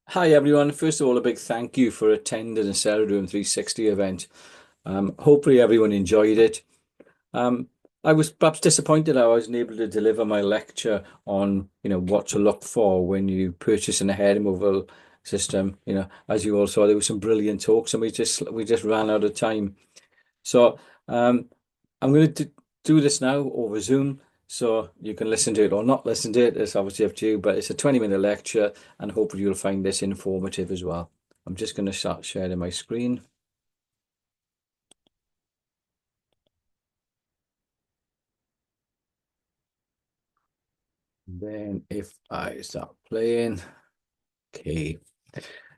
Hi everyone. First of all, a big thank you for attending the Seriderm 360 event. Hopefully everyone enjoyed it. Um, I was perhaps disappointed I wasn't able to deliver my lecture on, what to look for when you purchase a hair removal system. As you all saw, there were some brilliant talks, and we just ran out of time. So um, I'm going to do this now over Zoom, so you can listen to it or not listen to it. It's obviously up to you, but it's a 20-minute lecture, and hopefully you'll find this informative as well. I'm just going to start sharing my screen. Then if I start playing, okay.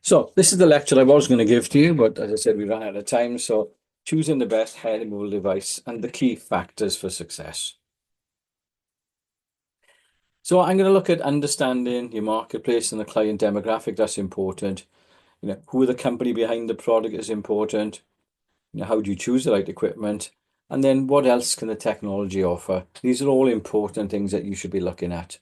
So this is the lecture I was going to give to you, but as I said, we ran out of time. So choosing the best hair removal device and the key factors for success. So I'm going to look at understanding your marketplace and the client demographic. That's important. Who the company behind the product is important. How do you choose the right equipment? And then what else can the technology offer? These are all important things that you should be looking at.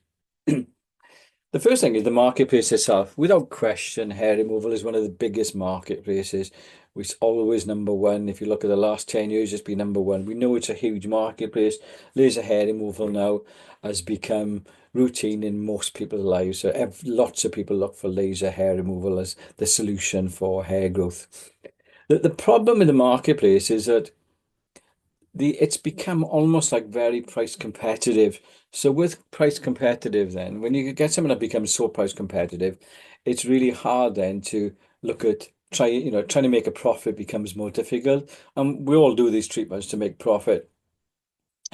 The first thing is the marketplace itself. Without question, hair removal is one of the biggest marketplaces. It's always number one. If you look at the last 10 years, it's been number one. We know it's a huge marketplace. Laser hair removal now has become routine in most people's lives. So lots of people look for laser hair removal as the solution for hair growth. The problem in the marketplace is that it's become almost like very price competitive. So with price competitive, then when you get something that becomes so price competitive, it's really hard then to look at trying to make a profit becomes more difficult. And we all do these treatments to make profit.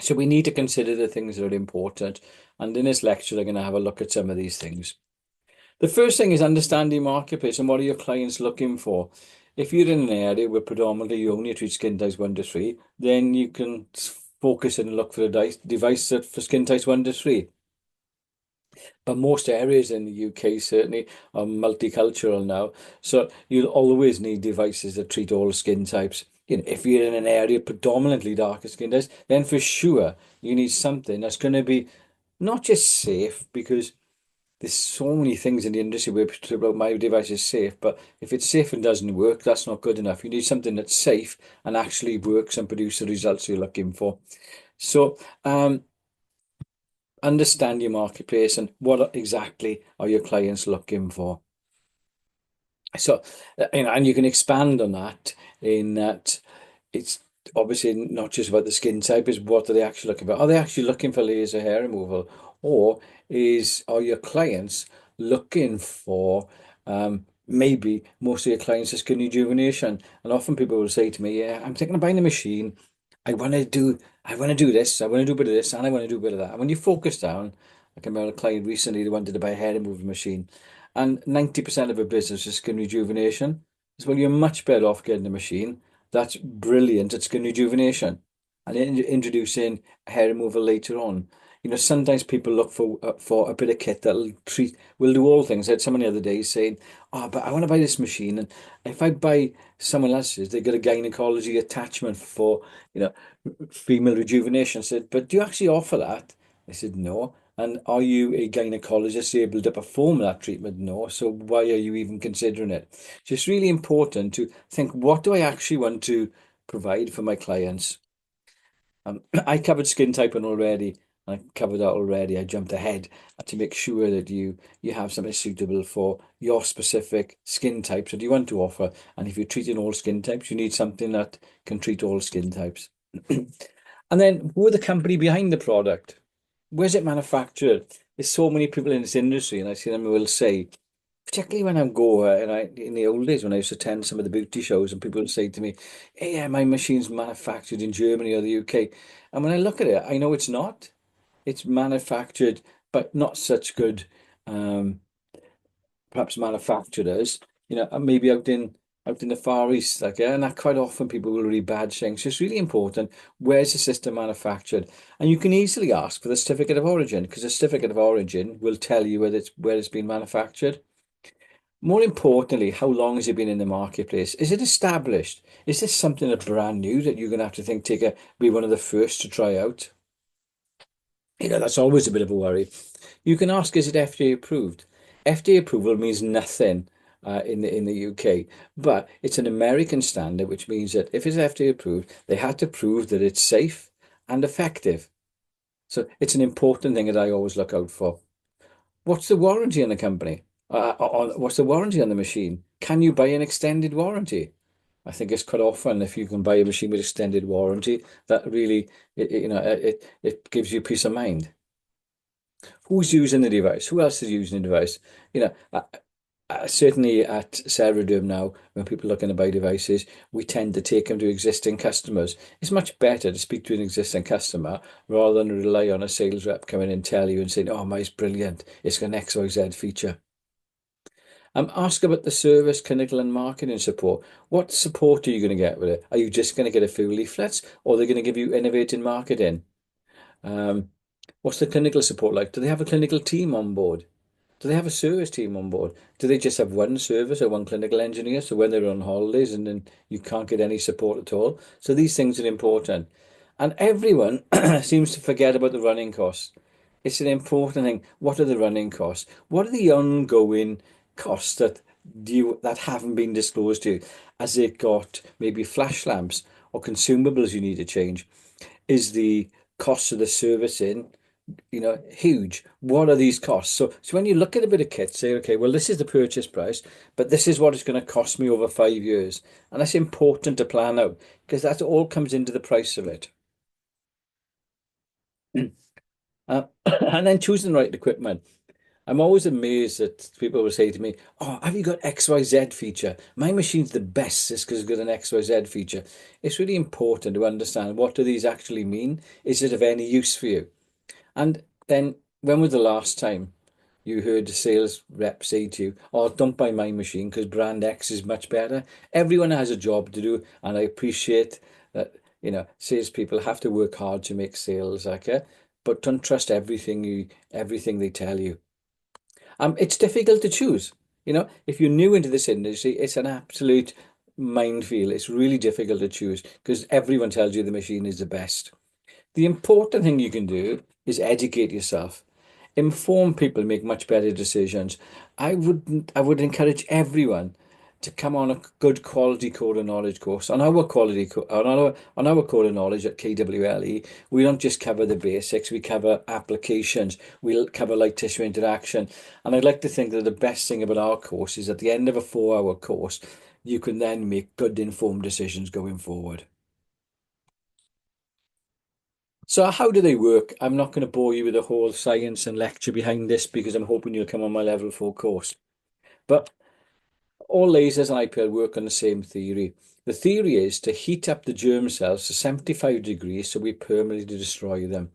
So we need to consider the things that are important. And in this lecture, I'm going to have a look at some of these things. The first thing is understanding marketplace and what are your clients looking for. If you're in an area where predominantly you only treat skin types 1 to 3, then you can focus and look for a device that for skin types 1 to 3. But most areas in the UK certainly are multicultural now. So you'll always need devices that treat all skin types. If you're in an area predominantly darker skin types, then for sure you need something that's going to be not just safe, because there's so many things in the industry where people talk about my device is safe, but if it's safe and doesn't work, that's not good enough. You need something that's safe and actually works and produce the results you're looking for. So, understand your marketplace and what exactly are your clients looking for. So, and you can expand on that in that it's obviously not just about the skin type, is what are they actually looking for? Are they actually looking for laser hair removal? Or are your clients looking for maybe most of your clients are skin rejuvenation? And often people will say to me, yeah, I'm thinking of buying a machine. I want to do this, I want to do a bit of this, and I want to do a bit of that. And when you focus down, I can remember a client recently who wanted to buy a hair removal machine, and 90% of her business is skin rejuvenation. So, well, you're much better off getting a machine that's brilliant at skin rejuvenation and introducing hair removal later on. Sometimes people look for a bit of kit that'll will do all things. I had someone the other day saying, "Oh, but I want to buy this machine, and if I buy someone else's, they get a gynecology attachment for, you know, female rejuvenation." I said, "But do you actually offer that?" I said, "No." And are you a gynecologist able to perform that treatment? No. So why are you even considering it? So it's really important to think, what do I actually want to provide for my clients? I covered skin typing already. I covered that already. I jumped ahead to make sure that you have something suitable for your specific skin types that you want to offer. And if you're treating all skin types, you need something that can treat all skin types. And then who are the company behind the product? Where's it manufactured? There's so many people in this industry, and I see them will say, particularly when I'm and in the old days when I used to attend some of the beauty shows, and people would say to me, "Hey, yeah, my machine's manufactured in Germany or the UK." And when I look at it, I know it's not. It's manufactured, but not such good, um, perhaps manufacturers. And maybe out in the Far East, like, yeah, and that quite often people will read bad things. So it's really important. Where's the system manufactured? And you can easily ask for the certificate of origin, because the certificate of origin will tell you where it's been manufactured. More importantly, how long has it been in the marketplace? Is it established? Is this something that's brand new that you're going to have to be one of the first to try out? That's always a bit of a worry. You can ask, is it FDA approved? FDA approval means nothing in the UK, but it's an American standard, which means that if it's FDA approved, they had to prove that it's safe and effective. So it's an important thing that I always look out for. What's the warranty on the company? What's the warranty on the machine? Can you buy an extended warranty? I think it's quite often if you can buy a machine with extended warranty, that really, it gives you peace of mind. Who's using the device? Who else is using the device? You know, certainly at Seriderm now, when people are looking to buy devices, we tend to take them to existing customers. It's much better to speak to an existing customer rather than rely on a sales rep coming in and tell you and saying, "Oh, mine's brilliant. It's got an XYZ feature." Ask about the service, clinical, and marketing support. What support are you going to get with it? Are you just going to get a few leaflets, or are they going to give you innovative marketing? Um, what's the clinical support like? Do they have a clinical team on board? Do they have a service team on board? Do they just have one service or one clinical engineer? So when they're on holidays and then you can't get any support at all. So these things are important. And everyone seems to forget about the running costs. It's an important thing. What are the running costs? What are the ongoing costs that haven't been disclosed to you? Has it got maybe flash lamps or consumables you need to change? Is the cost of the servicing, huge? What are these costs? So when you look at a bit of kit, say, okay, well, this is the purchase price, but this is what it's going to cost me over 5 years. And that's important to plan out because that all comes into the price of it. And then choosing the right equipment. I'm always amazed that people will say to me, "Oh, have you got XYZ feature? My machine's the best just because it's got an XYZ feature." It's really important to understand what do these actually mean? Is it of any use for you? And then when was the last time you heard a sales rep say to you, "Oh, don't buy my machine because brand X is much better"? Everyone has a job to do, and I appreciate that, salespeople have to work hard to make sales, okay? But don't trust everything they tell you. It's difficult to choose. If you're new into this industry, it's an absolute minefield. It's really difficult to choose because everyone tells you the machine is the best. The important thing you can do is educate yourself. Inform people make much better decisions. I would encourage everyone to come on a good quality code of knowledge course. On our code of knowledge at KWLE, we don't just cover the basics, we cover applications, we'll cover light tissue interaction. And I'd like to think that the best thing about our course is at the end of a 4-hour course, you can then make good informed decisions going forward. So how do they work? I'm not going to bore you with the whole science and lecture behind this because I'm hoping you'll come on my level 4 course. But all lasers and IPL work on the same theory. The theory is to heat up the germ cells to 75 degrees so we permanently destroy them.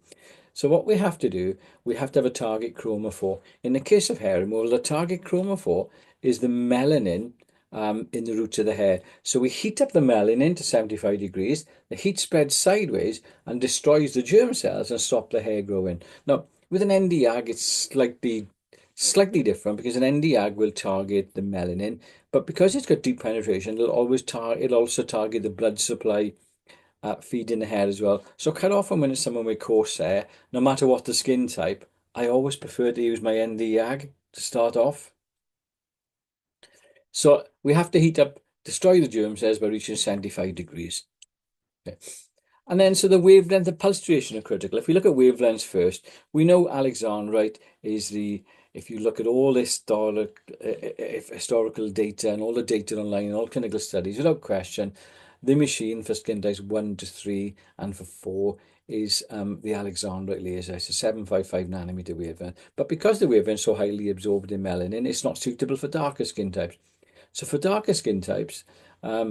So what we have to do, we have to have a target chromophore. In the case of hair removal, the target chromophore is the melanin in the roots of the hair. So we heat up the melanin to 75 degrees, the heat spreads sideways and destroys the germ cells and stop the hair growing. Now, with an Nd:YAG, it's slightly different because an Nd:YAG will target the melanin, but because it's got deep penetration, it'll also target the blood supply feed in the hair as well. So quite often when it's someone with coarse hair, no matter what the skin type, I always prefer to use my Nd:YAG to start off. So we have to heat up, destroy the germ cells by reaching 75 degrees. Okay. And then, so the wavelength and pulse duration are critical. If we look at wavelengths first, we know alexandrite is if you look at all historical data and all the data online and all clinical studies, without question, the machine for skin types 1 to 3 and for 4 is the alexandrite laser. It's a 755 nanometer wavelength. But because the wavelength is so highly absorbed in melanin, it's not suitable for darker skin types. So for darker skin types, the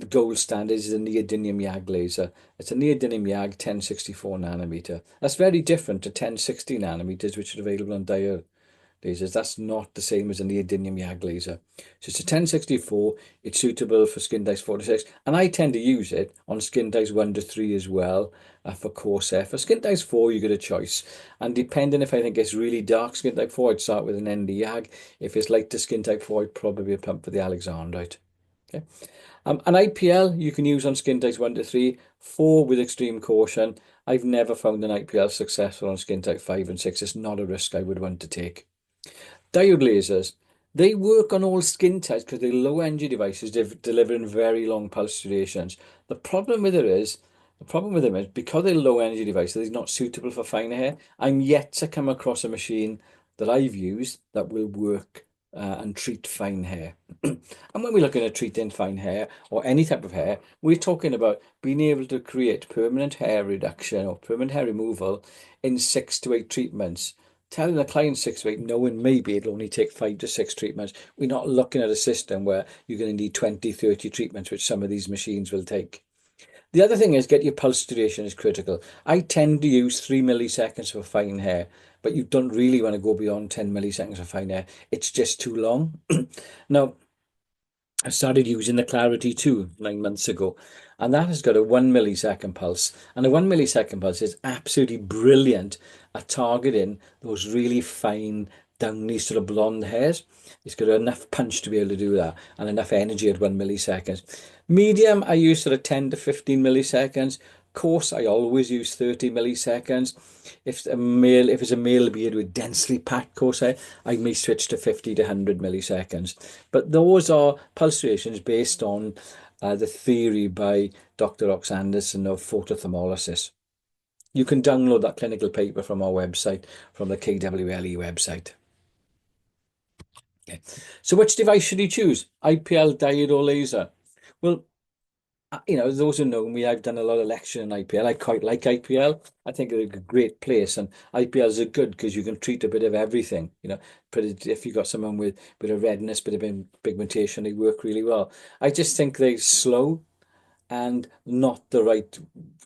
gold standard is a neodymium YAG laser. It's a neodymium YAG 1064 nanometer. That's very different to 1060 nanometers, which are available on diode lasers. That's not the same as a neodymium YAG laser. So it's a 1064. It's suitable for skin types 4 to 6. And I tend to use it on skin types 1 to 3 as well for coarse hair. For skin types 4, you get a choice. And depending if I think it's really dark skin type 4, I'd start with an Nd:YAG. If it's light to skin type 4, I'd probably pump for the alexandrite. Okay. An IPL you can use on skin types 1 to 3, 4 with extreme caution. I've never found an IPL successful on skin type 5 and 6. It's not a risk I would want to take. Diode lasers, they work on all skin types because they're low energy devices delivering very long pulse durations. The problem with it is, the problem with them is because they're low energy devices, they're not suitable for finer hair. I'm yet to come across a machine that I've used that will work and treat fine hair. And when we're looking at treating fine hair or any type of hair, we're talking about being able to create permanent hair reduction or permanent hair removal in 6 to 8 treatments. Telling the client 6 to 8, knowing maybe it'll only take 5 to 6 treatments. We're not looking at a system where you're going to need 20, 30 treatments, which some of these machines will take. The other thing is get your pulse duration is critical. I tend to use 3 milliseconds for fine hair, but you don't really want to go beyond 10 milliseconds for fine hair. It's just too long. Now, I started using the Clarity 2 9 months ago, and that has got a 1 millisecond pulse. And a 1 millisecond pulse is absolutely brilliant at targeting those really fine, downy, sort of blonde hairs. It's got enough punch to be able to do that and enough energy at 1 millisecond. Medium, I use sort of 10 to 15 milliseconds. Coarse, I always use 30 milliseconds. If it's a male beard with densely packed coarse hair, I may switch to 50 to 100 milliseconds. But those are pulsations based on the theory by Dr. Ox Anderson of photothermolysis. You can download that clinical paper from our website, from the KWLE website. Okay. So which device should you choose? IPL, diode, or laser? Well, those who know me, I've done a lot of lecture in IPL. I quite like IPL. I think it's a great place, and IPLs are good because you can treat a bit of everything. If you've got someone with a bit of redness, bit of pigmentation, they work really well. I just think they're slow and not the right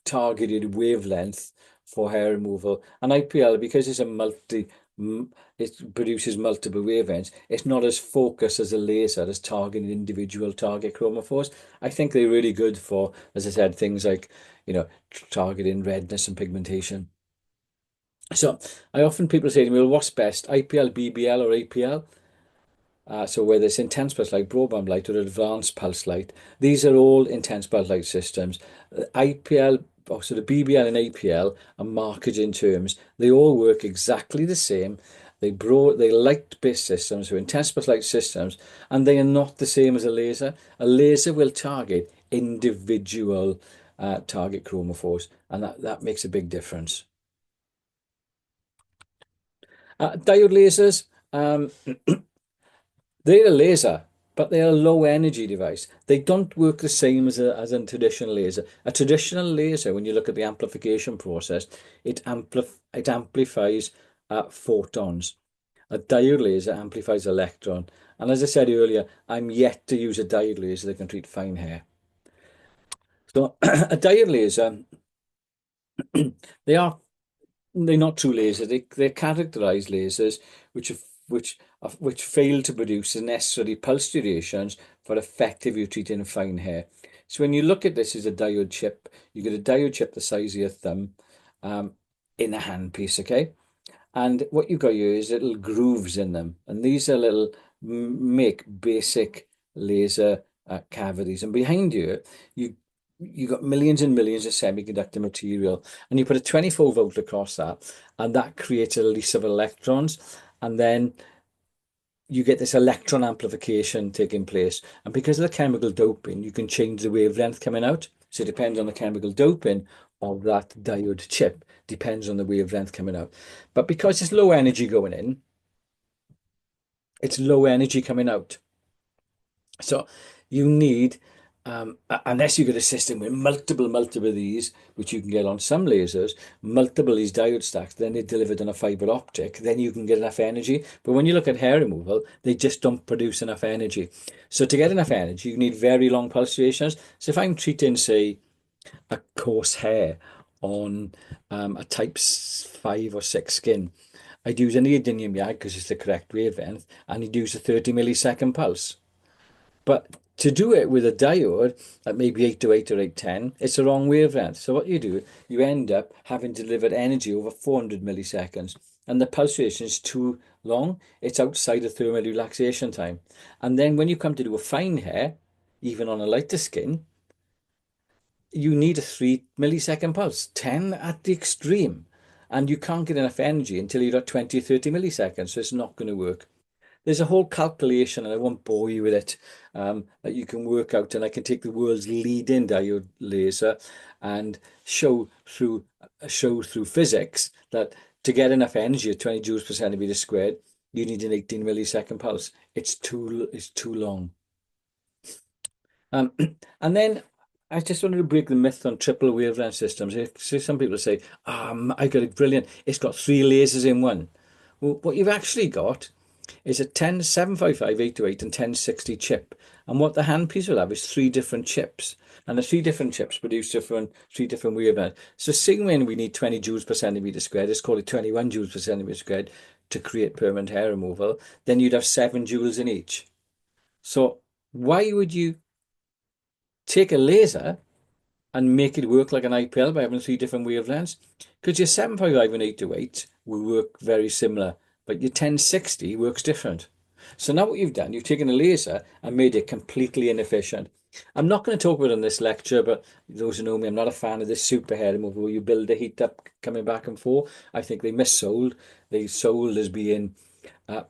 targeted wavelength for hair removal. And IPL, because it produces multiple wavelengths, it's not as focused as a laser as targeting individual target chromophores. I think they're really good for, as I said, things like, targeting redness and pigmentation. So I often people say to me, well, what's best, IPL, BBL, or APL? So whether it's intense pulse light, broadband light, or advanced pulse light, these are all intense pulse light systems. IPL, so the BBL and APL are marketing terms. They all work exactly the same. They light-based systems, so intense pulse light systems, and they are not the same as a laser. A laser will target individual target chromophores, and that makes a big difference. Diode lasers. They're a laser, but they're a low energy device. They don't work the same as a traditional laser. A traditional laser, when you look at the amplification process, it amplifies photons. A diode laser amplifies electron. And as I said earlier, I'm yet to use a diode laser that can treat fine hair. So a diode laser, they are they're not true lasers. They're characterized lasers which fail to produce the necessary pulse durations for effectively treating fine hair. So when you look at this as a diode chip, you get a diode chip the size of your thumb in a handpiece, okay? And what you've got here is little grooves in them. And these are little make basic laser cavities. And behind you got millions and millions of semiconductor material. And you put a 24 volt across that, and that creates a release of electrons. And then you get this electron amplification taking place. And because of the chemical doping, you can change the wavelength coming out. So it depends on the chemical doping of that diode chip, depends on the wavelength coming out. But because it's low energy going in, it's low energy coming out. So you need, unless you get a system with multiple of these, which you can get on some lasers, multiple of these diode stacks, then they're delivered on a fiber optic, then you can get enough energy. But when you look at hair removal, they just don't produce enough energy. So to get enough energy, you need very long pulse durations. So if I'm treating, say, a coarse hair on a type 5 or 6 skin, I'd use a neodymium YAG because it's the correct wavelength, and you'd use a 30 millisecond pulse. But to do it with a diode at maybe 8 to 8 or 810, it's the wrong wavelength. So what you do, you end up having delivered energy over 400 milliseconds, and the pulse duration is too long. It's outside of thermal relaxation time. And then when you come to do a fine hair, even on a lighter skin, you need a 3 millisecond pulse, 10 at the extreme. And you can't get enough energy until you're at 20 or 30 milliseconds. So it's not going to work. there's a whole calculation, and I won't bore you with it, that you can work out, and I can take the world's leading diode laser and show through physics that to get enough energy at 20 joules per centimeter squared, you need an 18 millisecond pulse. It's too long. Um, and then I just wanted to break the myth on triple wavelength systems. So some people say, I got it brilliant. It's got three lasers in one. Well, what you've actually got is a 755, 828 and 1060 chip. And what the handpiece will have is three different chips. And the three different chips produce three different wavelengths. So seeing when we need 20 joules per centimeter squared, let's call it 21 joules per centimeter squared to create permanent hair removal, then you'd have 7 joules in each. So why would you take a laser and make it work like an IPL by having three different wavelengths? Because your 755 and 828 will work very similar, but your 1060 works different. So now what you've done, you've taken a laser and made it completely inefficient. I'm not going to talk about it in this lecture, but those who know me, I'm not a fan of this super hair removal where you build the heat up coming back and forth. I think they missold. They sold as being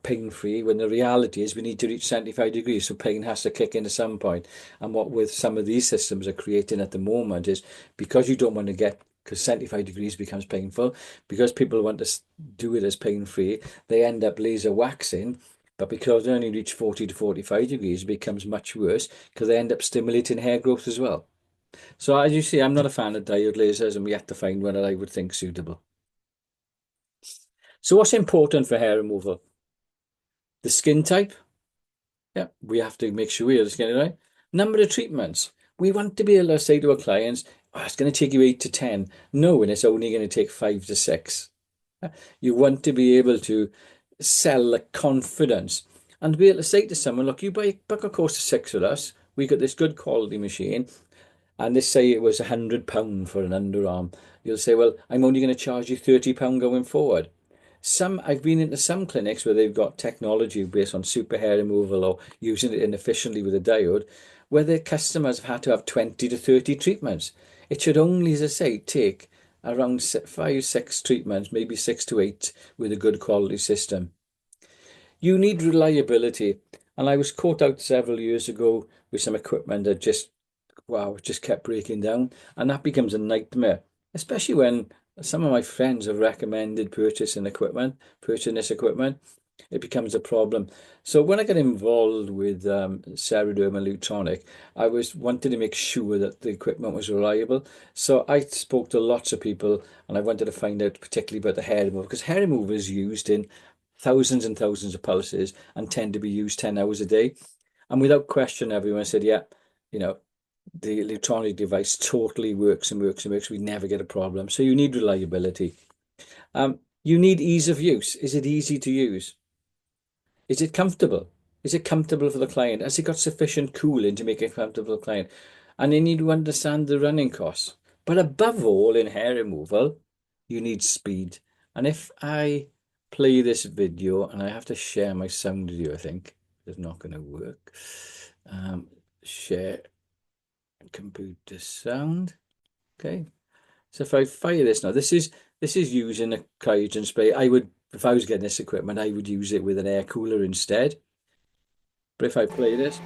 pain-free, when the reality is we need to reach 75 degrees, so pain has to kick in at some point. And what with some of these systems are creating at the moment is, because you don't want to get, because 75 degrees becomes painful, because people want to do it as pain-free, they end up laser waxing. But because they only reach 40 to 45 degrees, it becomes much worse because they end up stimulating hair growth as well. So as you see, I'm not a fan of diode lasers, and we have to find one that I would think suitable. So what's important for hair removal? The skin type. Yeah, we have to make sure we're getting it right. Number of treatments. We want to be able to say to our clients, it's going to take you 8 to 10. No, and it's only going to take 5 to 6. You want to be able to sell the confidence and be able to say to someone, look, you book a course of 6 with us. We got this good quality machine, and let's say it was £100 for an underarm. You'll say, well, I'm only going to charge you £30 going forward. I've been into some clinics where they've got technology based on super hair removal or using it inefficiently with a diode, where their customers have had to have 20 to 30 treatments. It should only, as I say, take around 5, 6 treatments, maybe 6 to 8 with a good quality system. You need reliability. And I was caught out several years ago with some equipment that just kept breaking down. And that becomes a nightmare, especially when some of my friends have recommended purchasing this equipment. It becomes a problem. So when I got involved with Seriderm and Lutronic, I was wanted to make sure that the equipment was reliable. So I spoke to lots of people, and I wanted to find out particularly about the hair removal, because hair removal is used in thousands and thousands of pulses and tend to be used 10 hours a day. And without question, everyone said, yeah, you know, the electronic device totally works and works and works. We never get a problem. So you need reliability. You need ease of use. Is it easy to use? Is it comfortable? Is it comfortable for the client? Has it got sufficient cooling to make it comfortable for the client? And you need to understand the running costs. But above all, in hair removal, you need speed. And if I play this video, and I have to share my sound with you, I think it's not going to work. Share computer sound. Okay. So if I fire this now, this is using a cryogen spray. If I was getting this equipment, I would use it with an air cooler instead. But if I play this,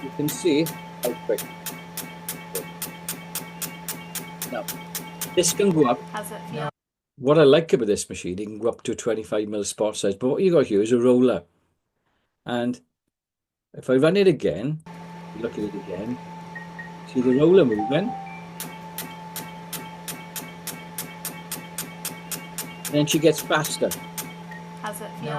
you can see how quick. Now, this can go up. How's it feel? What I like about this machine, it can go up to a 25 mil spot size. But what you got here is a roller. And if I run it again, look at it again, see the roller moving. Then she gets faster. How's it feel?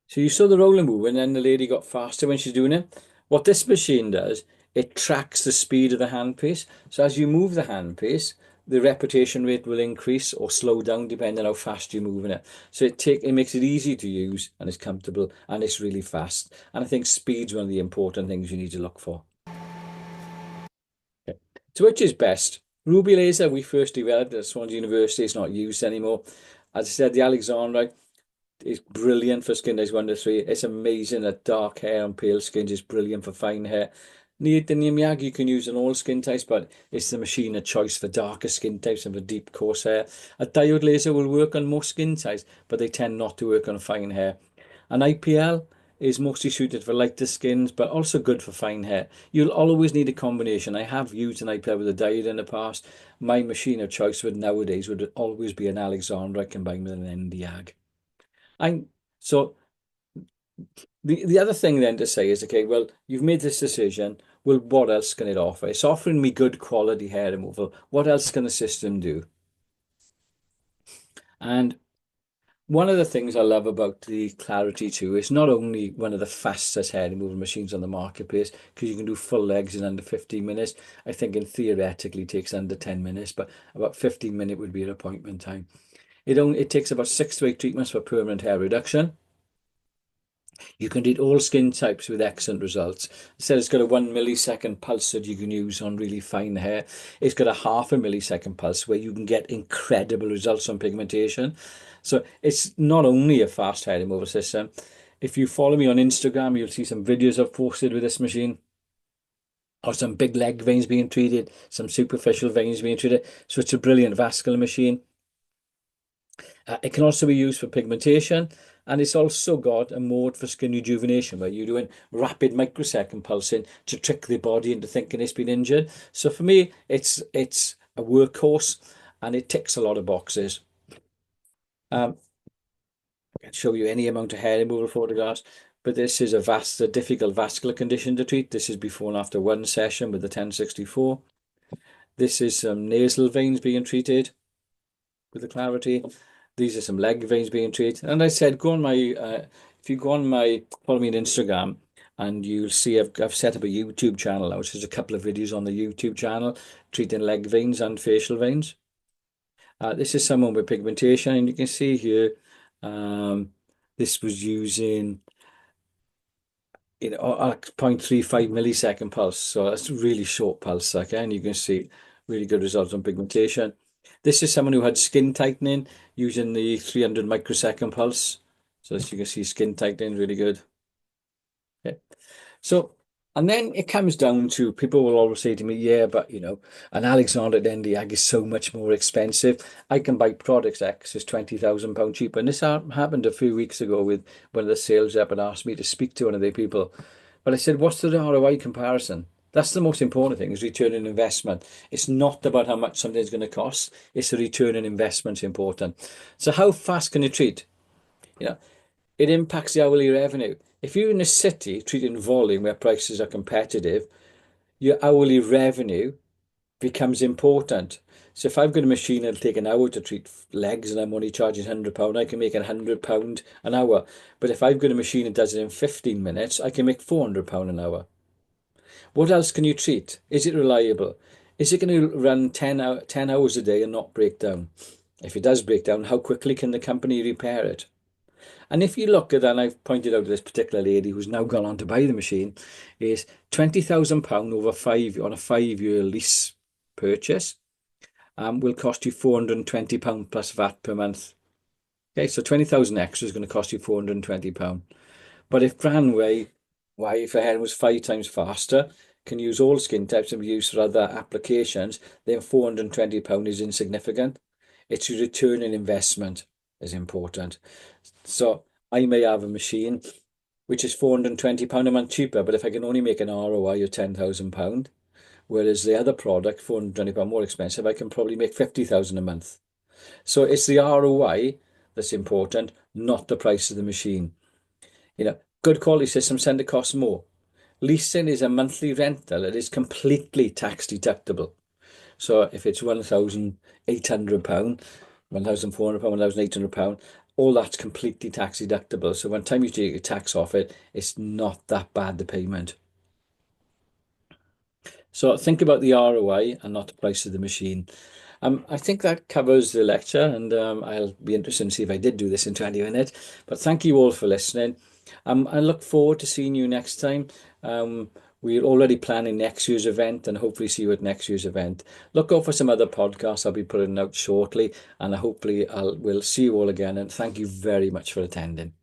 So you saw the roller move, and then the lady got faster when she's doing it. What this machine does, it tracks the speed of the handpiece. So as you move the handpiece, the repetition rate will increase or slow down depending on how fast you're moving it. So it makes it easy to use, and it's comfortable, and it's really fast. And I think speed's one of the important things you need to look for. Okay. So which is best? Ruby laser, we first developed at Swansea University. It's not used anymore. As I said, the Alexandrite is brilliant for skin days 1 to 3. It's amazing that dark hair and pale skins is brilliant for fine hair. Neodymium you can use in all skin types, but it's the machine of choice for darker skin types and for deep coarse hair. A diode laser will work on most skin types, but they tend not to work on fine hair. An IPL is mostly suited for lighter skins, but also good for fine hair. You'll always need a combination. I have used an IPL with a diode in the past. My machine of choice would nowadays would always be an Alexandra combined with an Nd:YAG. I'm so the other thing then to say is, okay, well, you've made this decision. Well, what else can it offer? It's offering me good quality hair removal. What else can the system do? And one of the things I love about the Clarity 2 is not only one of the fastest hair removal machines on the marketplace, because you can do full legs in under 15 minutes. I think it theoretically takes under 10 minutes, but about 15 minutes would be an appointment time. It takes about 6 to 8 treatments for permanent hair reduction. You can treat all skin types with excellent results. So it's got a 1 millisecond pulse that you can use on really fine hair. It's got a half a millisecond pulse where you can get incredible results on pigmentation. So it's not only a fast hair removal system. If you follow me on Instagram, you'll see some videos I've posted with this machine, or some big leg veins being treated, some superficial veins being treated. So it's a brilliant vascular machine. It can also be used for pigmentation, and it's also got a mode for skin rejuvenation where you're doing rapid microsecond pulsing to trick the body into thinking it's been injured. So for me, it's a workhorse and it ticks a lot of boxes. Um, I can show you any amount of hair removal photographs, but this is a difficult vascular condition to treat. This is before and after one session with the 1064. This is some nasal veins being treated with the Clarity. These are some leg veins being treated. And I said, go on if you go on follow me on Instagram, and you'll see I've set up a YouTube channel now, which is a couple of videos on the YouTube channel treating leg veins and facial veins. This is someone with pigmentation, and you can see here, this was using, a 0.35 millisecond pulse. So that's a really short pulse, okay? And you can see really good results on pigmentation. This is someone who had skin tightening using the 300 microsecond pulse. So as you can see, skin tightening really good. Okay. So, and then it comes down to people will always say to me, yeah, but an Alexander Nd:YAG is so much more expensive. I can buy products X is £20,000 cheaper. And this happened a few weeks ago with one of the sales rep and asked me to speak to one of the people. But I said, what's the ROI comparison? That's the most important thing is return on investment. It's not about how much something's going to cost. It's the return on investment important. So how fast can you treat? You know, it impacts the hourly revenue. If you're in a city treating volume where prices are competitive, your hourly revenue becomes important. So if I've got a machine that'll take an hour to treat legs and I'm only charging £100, I can make £100 an hour. But if I've got a machine that does it in 15 minutes, I can make £400 an hour. What else can you treat? Is it reliable? Is it going to run 10 hours a day and not break down? If it does break down, how quickly can the company repair it? And if you look at that, and I've pointed out to this particular lady who's now gone on to buy the machine, is £20,000 over on a 5-year lease purchase, will cost you £420 plus VAT per month. Okay, so 20,000 extra is going to cost you £420. But if Granway, if a hair was 5 times faster, can use all skin types and be used for other applications, then £420 is insignificant. It's your return on investment is important. So I may have a machine which is £420 a month cheaper, but if I can only make an ROI of £10,000, whereas the other product, £420 more expensive, I can probably make 50,000 a month. So it's the ROI that's important, not the price of the machine. Good quality systems tend to cost more. Leasing is a monthly rental. It is completely tax deductible. So if it's £1,800, £1,400, £1,800, all that's completely tax deductible. So when time you take your tax off it, it's not that bad, the payment. So think about the ROI and not the price of the machine. I think that covers the lecture, and I'll be interested to see if I did do this in 20 minutes. But thank you all for listening. I look forward to seeing you next time. We're already planning next year's event and hopefully see you at next year's event. Look out for some other podcasts I'll be putting out shortly, and hopefully we'll see you all again. And thank you very much for attending.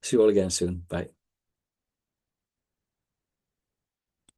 See you all again soon. Bye.